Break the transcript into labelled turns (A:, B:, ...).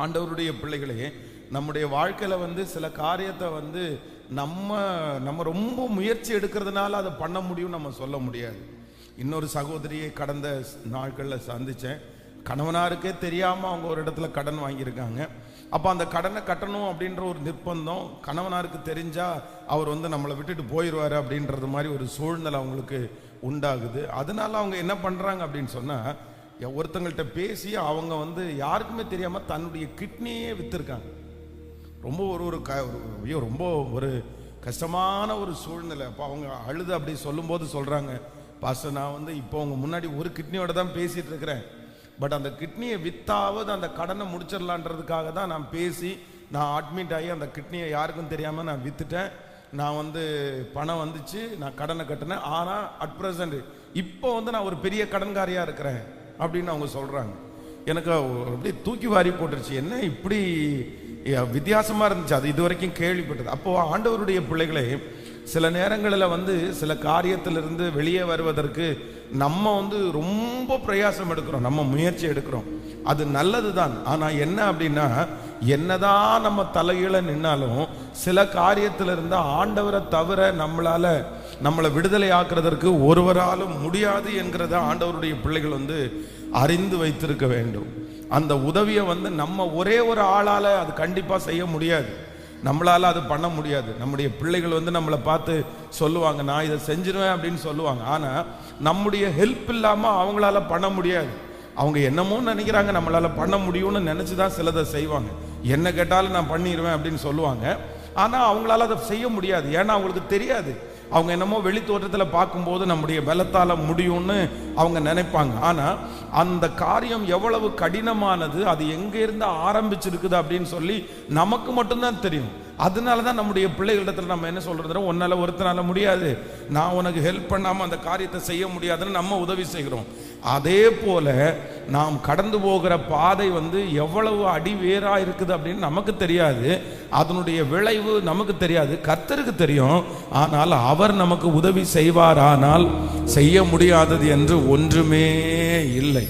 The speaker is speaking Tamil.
A: ஆண்டவருடைய பிள்ளைகளே, நம்முடைய வாழ்க்கையில் சில காரியத்தை நம்ம ரொம்ப முயற்சி எடுக்கிறதுனால அதை பண்ண முடியும் நம்ம சொல்ல முடியாது. இன்னொரு சகோதரியை கடந்த நாட்களில் சந்தித்தேன். கணவனாருக்கே தெரியாமல் அவங்க ஒரு இடத்துல கடன் வாங்கியிருக்காங்க. அப்போ அந்த கடனை கட்டணும் அப்படின்ற ஒரு நிர்பந்தம். கணவனாருக்கு தெரிஞ்சால் அவர் நம்மளை விட்டுட்டு போயிடுவார் அப்படின்றது மாதிரி ஒரு சூழ்நிலை அவங்களுக்கு உண்டாகுது. அதனால அவங்க என்ன பண்ணுறாங்க அப்படின்னு சொன்னால், ஒருத்தங்கள்ட்ட பேசி அவங்க யாருக்குமே தெரியாமல் தன்னுடைய கிட்னியே விற்றுருக்காங்க. ரொம்ப ரொம்ப ஒரு கஷ்டமான ஒரு சூழ்நிலை. அப்போ அவங்க அழுது அப்படி சொல்லும்போது சொல்கிறாங்க, பாஸ்டர் நான் இப்போ அவங்க முன்னாடி ஒரு கிட்னியோட தான் பேசிகிட்டு இருக்கிறேன். பட் அந்த கிட்னியை வித்தாவது அந்த கடனை முடிச்சிடலான்றதுக்காக தான் நான் பேசி நான் அட்மிட் ஆகி அந்த கிட்னியை யாருக்கும் தெரியாமல் நான் விற்றுட்டேன். நான் பணம் வந்துச்சு, நான் கடனை கட்டினேன். ஆனால் அட் ப்ரெசண்ட் இப்போ நான் ஒரு பெரிய கடன்காரியாக இருக்கிறேன் அப்படின்னு அவங்க சொல்கிறாங்க. எனக்கு அப்படியே தூக்கி வாரி போட்டுருச்சு. என்ன இப்படி வித்தியாசமாக இருந்துச்சு, அது இது வரைக்கும் கேள்விப்பட்டது. அப்போது ஆண்டவருடைய பிள்ளைகளே, சில நேரங்களில் சில காரியத்திலிருந்து வெளியே வருவதற்கு நம்ம ரொம்ப பிரயாசம் எடுக்கிறோம், நம்ம முயற்சி எடுக்கிறோம். அது நல்லது தான். ஆனால் என்ன அப்படின்னா, என்னதான் நம்ம தலையில நின்னாலும் சில காரியத்திலிருந்து ஆண்டவரை தவிர நம்மளை விடுதலை ஆக்குறதற்கு ஒருவராலும் முடியாது என்கிறத ஆண்டவருடைய பிள்ளைகள் அறிந்து வைத்திருக்க வேண்டும். அந்த உதவியை நம்ம ஒரே ஒரு ஆளால் அது கண்டிப்பாக செய்ய முடியாது. நம்மளால அது பண்ண முடியாது. நம்முடைய பிள்ளைகள் நம்மளை பார்த்து சொல்லுவாங்க, நான் இதை செஞ்சிருவேன் அப்படின்னு சொல்லுவாங்க. ஆனால் நம்முடைய ஹெல்ப் இல்லாமல் அவங்களால பண்ண முடியாது. அவங்க என்னமோ நினைக்கிறாங்க நம்மளால பண்ண முடியும்னு நினச்சி தான் சிலதை செய்வாங்க. என்ன கேட்டாலும் நான் பண்ணிடுவேன் அப்படின்னு சொல்லுவாங்க. ஆனால் அவங்களால அதை செய்ய முடியாது. ஏன்னா அவங்களுக்கு தெரியாது. அவங்க என்னமோ வெளி தோற்றத்தில் பார்க்கும்போது நம்முடைய பலத்தால் முடியும்னு அவங்க நினைப்பாங்க. ஆனால் அந்த காரியம் எவ்வளவு கடினமானது, அது எங்கேருந்து ஆரம்பிச்சிருக்குது அப்படின்னு சொல்லி நமக்கு மட்டும்தான் தெரியும். அதனால தான் நம்முடைய பிள்ளைகளிடத்தில் நம்ம என்ன சொல்றது, உன்னால ஒருத்தனால முடியாது, நான் உனக்கு ஹெல்ப் பண்ணாமல் அந்த காரியத்தை செய்ய முடியாதுன்னு நம்ம உதவி செய்கிறோம். அதே போல நாம் கடந்து போகிற பாதை எவ்வளவு அடி வேறா இருக்குது அப்படின்னு நமக்கு தெரியாது. அதனுடைய விளைவு நமக்கு தெரியாது, கர்த்தருக்கு தெரியும். ஆனால் அவர் நமக்கு உதவி செய்வாரானால் செய்ய முடியாதது என்று ஒன்றுமே இல்லை.